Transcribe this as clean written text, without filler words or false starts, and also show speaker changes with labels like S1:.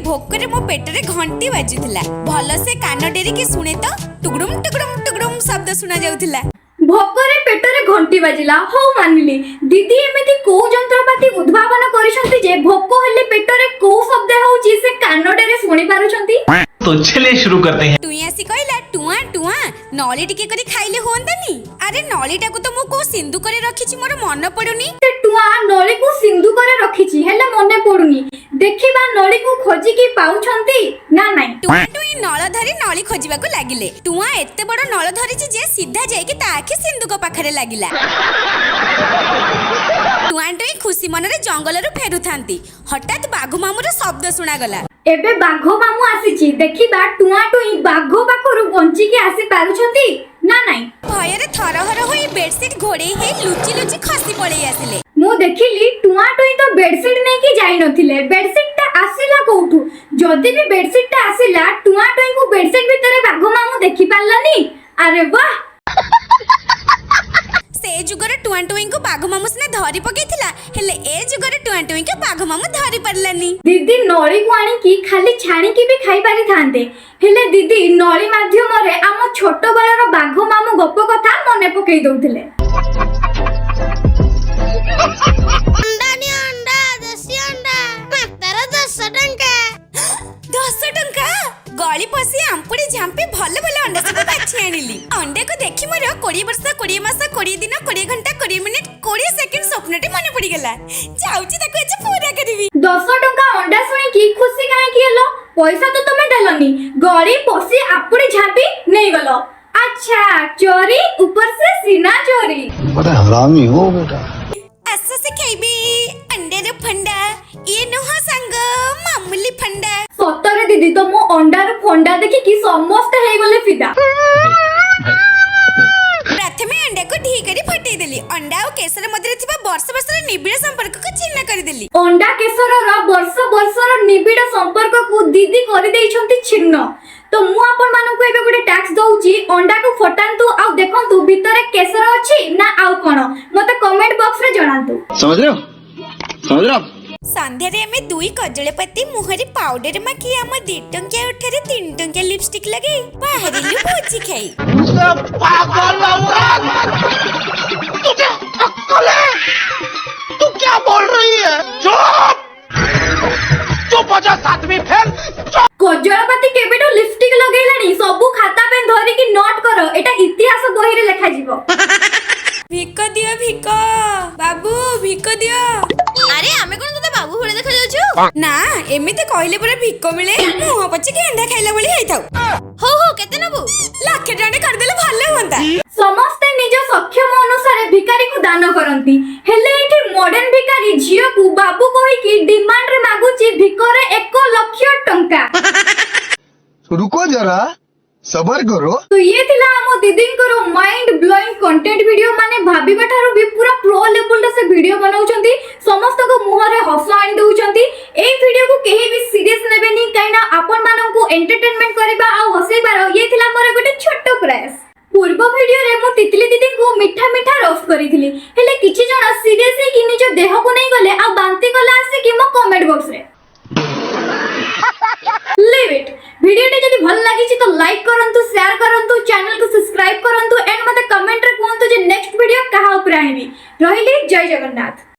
S1: भोकरे मो पेटरे घंटी बाजुला भल से कान डेरी के सुने तो टुगडुम टुगडुम टुगडुम शब्द सुना जाउथिला।
S2: भोकरे पेटरे घंटी बाजिला हो मानिली दीदी एमिति को यंत्रपाति उद्भावन करिसंती जे भोक हेले पेटरे को शब्द होउची से कानडेरे सुनि पारुछंती।
S3: तो चलिए शुरू करते हैं।
S1: तुई आसी कहला टुआ टुआ नली टिके करी खाइले होंतानी। अरे नलीटा को तो मु को सिंधु करे रखिछि मोर मन पडुनी।
S2: ते टुआ नली को सिंधु करे रखिछि हेले मने पडुनी देखिबा नली को खोजी की पाउछंती ना नाही।
S1: टुआ टुई नळ धरी नली खोजिबा को लागिले। टुआ एते बड़ नळ धरिछि जे सीधा जाय के ता आखि सिंधु को पाखरे लागिला। टुआ टुई खुशी मनरे जंगलरु फेरुथांती हठात बाघ मामुर शब्द सुना गला।
S2: एबे बाघ मामू आसीछि देखिबा टुआ टुई बाघ पाखरु बंची के आसी पारुछंती ना नाही।
S1: भୟରେ थरहर होई बेडशीट घोड़े हे लुचि लुचि खसी पळै आसिले।
S2: मु देखिली टुआ टुई तो बेडशीट नै की जाई नथिले बेडशीट ता आसीला कोठू जदी भी बेडशीट ता आसीला टुआ टुई को बेडशीट भितरे बाघ मामू देखि पारलानी। अरे वाह
S1: से जुगर टुआ टुई को बाघ मामू सने धरी पकेइथिला हेले ए जुगर टुआ टुई के बाघ मामू धरी परलानी।
S2: दीदी नळी को आनी की खाली छाणी की भी खाई पारि थांते हेले दीदी नळी माध्यम रे आम छोट बळर बाघ मामू गप कथा मने पकेइ दउथिले।
S4: अंडा नि अंडा देसी अंडा मात्र 10 टंका
S1: 10 टंका गली पसी आंपुड़ी झांपी भले भले अंडा सब बाछि आनिली। अंडे को देखि मोर 20 वर्ष 20 मास 20 दिन 20 घंटा 20 मिनिट 20 सेकंड स्वप्नटे मने पड़ी गेला। जाउची ताको एजे पूरा करबी।
S2: 10 टंका अंडा सुनी की खुशी काहे की हेलो पैसा तो तुमे देलनी गली पसी आंपुड़ी झांपी नहीं गलो। अच्छा चोरी ऊपर से सीना चोरी।
S5: बड़ा हरामी हो बेटा।
S1: ऐसा से खाइबी अंडे रे फंडा ये नह संग मामूली फंडा।
S2: सतरे दीदी तो मो अंडा रो फंडा देखि की समस्त हे गले फिदा।
S1: प्रथमे अंडा को ढी करी फटै देली। अंडा और केसर मध्य थिबा वर्ष वर्षर निबिड़ संपर्क को चिन्ह कर देली।
S2: अंडा केसर रो वर्ष वर्षर निबिड़ संपर्क को दीदी करि देइ छंती छिन्न। तो मु आपन मानन को एबे गुटे टैक्स दउची अंडा को फटांतु आ देखंतु भितरे केसर अछि ना आउ कोन मते कमेंट बॉक्स रे जणांतु।
S5: समझ रहे हो
S1: संध्या रे में दुई कजळपति मुहरे पाउडर माखी हम 2 टंकिया उठरे 3 टंकिया लिपस्टिक लगे बाहरिलु भोजी खाई।
S5: पागल तुझे अक्ल है? तू क्या बोल रही है? चुप चुप हो जा सातवीं फेल।
S2: कजळपति केबेटो लिपस्टिक लगेलानी सबु खाता पेन धरि की नोट करो एटा इतिहास बही रे लिखा जीवो।
S1: भिक दियो भिक बाबू भिक दियो।
S4: अरे आमे कोन तते बाबू भले देखा जाउछु
S1: ना एमिते कहले पर भिक मिले मुह पछी गेंडा खाइला बोली हेइथाउ।
S4: हो हो केते नबु
S1: लाख टाणे कर देले भले होंता।
S2: समस्त निज सक्षम अनुसार भिकारी को दान करंती हेले एठी मॉडर्न भिकारी झियो को बाबू कहि की डिमांड रे मागुची भिकरे 1 लाख टंका।
S5: रुको जरा सबर करो।
S2: तो ये थिला हम दीदी करो माइंड ब्लोइंग कंटेंट वीडियो माने भाबीबा थारो भी पूरा प्रो लेवल रे से वीडियो बनाउछंती समस्त को मुह रे हस आनि दउछंती। ए वीडियो को केही भी सीरियस नेबेनी काइना आपन मानन को एंटरटेनमेंट करबा आ हसेबार ये थिला मोर गोटे छोटो प्रयास। पूर्व वीडियो रे मु तितली दीदी को मीठा मीठा रोस्ट करिथिली हेले किछि जण सीरियस है कि निज देह को नहीं गले आ बांती कला आसे कि मो कमेंट बॉक्स रे लीव इट। वीडियो जदि भल लागिछि तो लाइक करंतु शेयर करंतु चैनल को सब्सक्राइब करंतु एंड मते कमेंट रे कहंतु जे नेक्स्ट वीडियो कहा ऊपर आनिबी। रहिली जय जगन्नाथ।